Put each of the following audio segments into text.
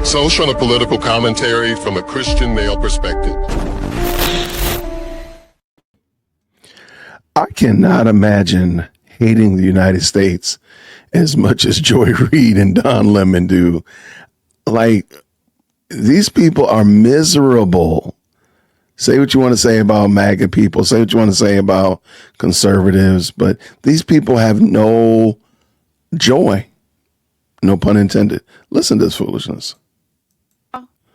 Social and political commentary from a Christian male perspective. I cannot imagine hating the United States as much as Joy Reid and Don Lemon do. Like, these people are miserable. Say what you want to say about MAGA people. Say what you want to say about conservatives. But these people have no joy. No pun intended. Listen to this foolishness.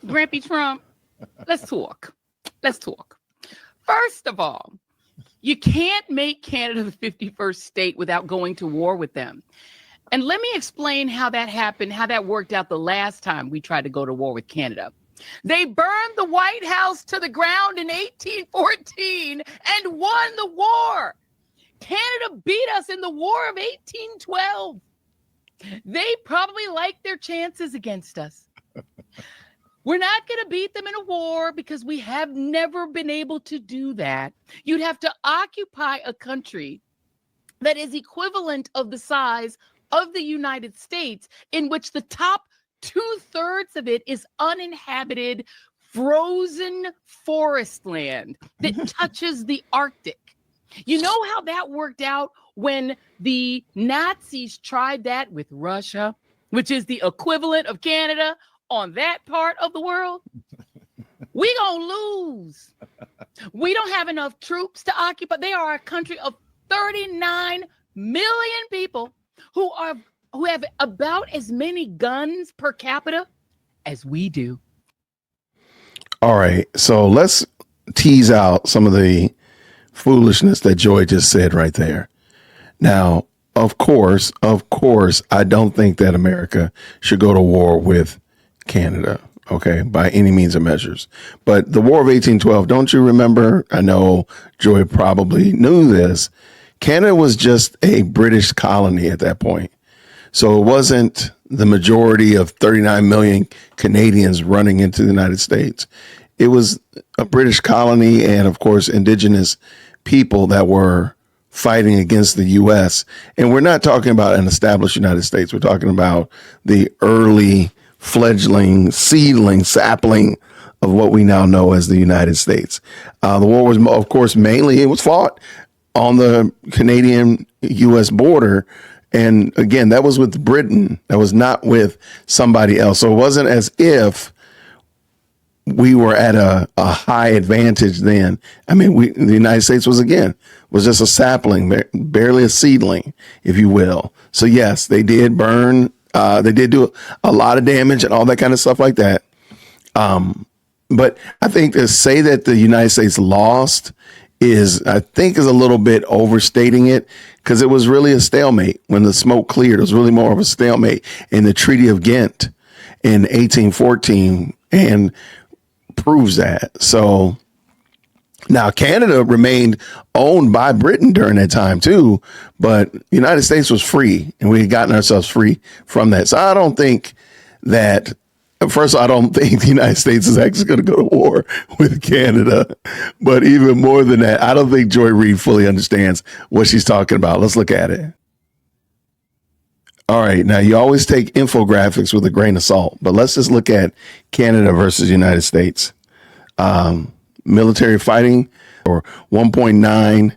Grampy Trump, let's talk. Let's talk. First of all, you can't make Canada the 51st state without going to war with them. And let me explain how that happened, how that worked out the last time we tried to go to war with Canada. They burned the White House to the ground in 1814 and won the war. Canada beat us in the War of 1812. They probably liked their chances against us. We're not going to beat them in a war because we have never been able to do that. You'd have to occupy a country that is equivalent of the size of the United States, in which the top 2/3 of it is uninhabited, frozen forest land that touches the Arctic. You know how that worked out when the Nazis tried that with Russia, which is the equivalent of Canada on that part of the world? We gonna lose. We don't have enough troops to occupy. They are a country of 39 million people who have about as many guns per capita as we do. All right, so let's tease out some of the foolishness that Joy just said right there. Now, of course, I don't think that America should go to war with Canada, okay, by any means or measures. But the War of 1812, don't you remember? I know Joy probably knew this. Canada was just a British colony at that point. So it wasn't the majority of 39 million Canadians running into the United States. It was a British colony and, of course, indigenous people that were fighting against the U.S. And we're not talking about an established United States. We're talking about the early fledgling, seedling, sapling of what we now know as the United States. The war was, of course, mainly it was fought on the Canadian-U.S. border. And again, that was with Britain. That was not with somebody else. So it wasn't as if we were at a high advantage then. I mean, the United States was just a sapling, barely a seedling, if you will. So yes, they did burn. They did do a lot of damage and all that kind of stuff like that. But I think to say that the United States lost is a little bit overstating it, because it was really a stalemate. When the smoke cleared, it was really more of a stalemate in the Treaty of Ghent in 1814, and proves that. So now Canada remained owned by Britain during that time too, but the United States was free, and we had gotten ourselves free from that. So I don't think that, first, I don't think the United States is actually going to go to war with Canada. But even more than that, I don't think Joy Reid fully understands what she's talking about. Let's look at it. All right. Now, you always take infographics with a grain of salt, but let's just look at Canada versus United States. Military fighting, or 1.9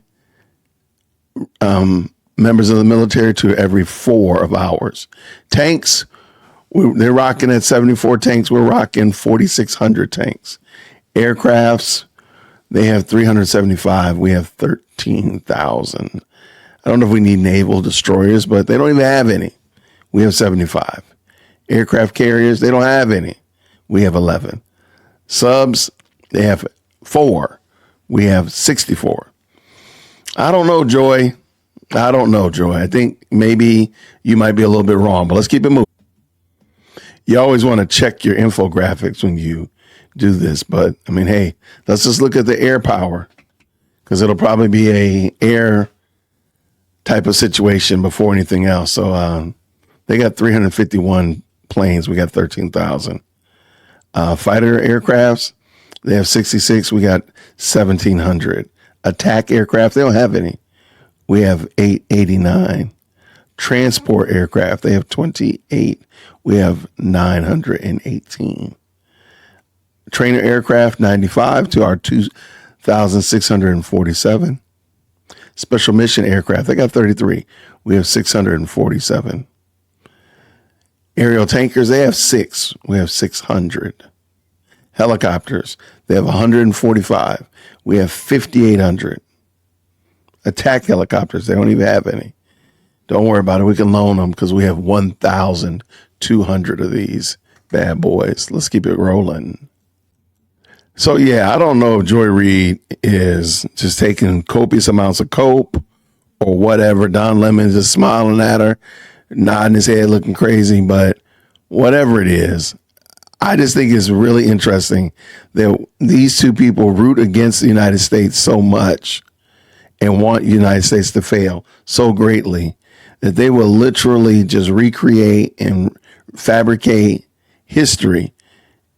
members of the military to every 4 of ours. Tanks, they're rocking at 74 tanks. We're rocking 4,600 tanks. Aircrafts, they have 375. We have 13,000. I don't know if we need naval destroyers, but they don't even have any. We have 75. Aircraft carriers, they don't have any. We have 11. Subs, they have 4. We have 64. I don't know, Joy. I think maybe you might be a little bit wrong, but let's keep it moving. You always want to check your infographics when you do this, but I mean, hey, let's just look at the air power, because it'll probably be a air type of situation before anything else. So they got 351 planes. We got 13,000. Fighter aircrafts, they have 66. We got 1,700. Attack aircraft, they don't have any. We have 889. Transport aircraft, they have 28. We have 918. Trainer aircraft, 95 to our 2,647. Special mission aircraft, they got 33. We have 647. Aerial tankers, they have 6. We have 600. Helicopters, they have 145. We have 5,800. Attack helicopters, they don't even have any. Don't worry about it. We can loan them because we have 1,200 of these bad boys. Let's keep it rolling. So, yeah, I don't know if Joy Reid is just taking copious amounts of coke or whatever. Don Lemon's just smiling at her, nodding his head, looking crazy. But whatever it is, I just think it's really interesting that these two people root against the United States so much and want the United States to fail so greatly that they will literally just recreate and fabricate history,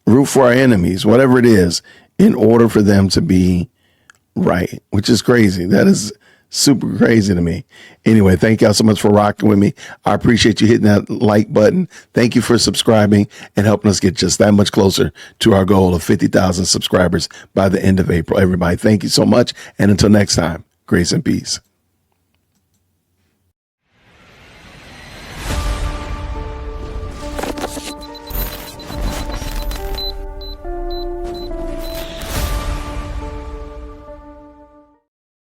root for our enemies, whatever it is, in order for them to be right, which is crazy. That is super crazy to me. Anyway, thank y'all so much for rocking with me. I appreciate you hitting that like button. Thank you for subscribing and helping us get just that much closer to our goal of 50,000 subscribers by the end of April. Everybody, thank you so much. And until next time, grace and peace.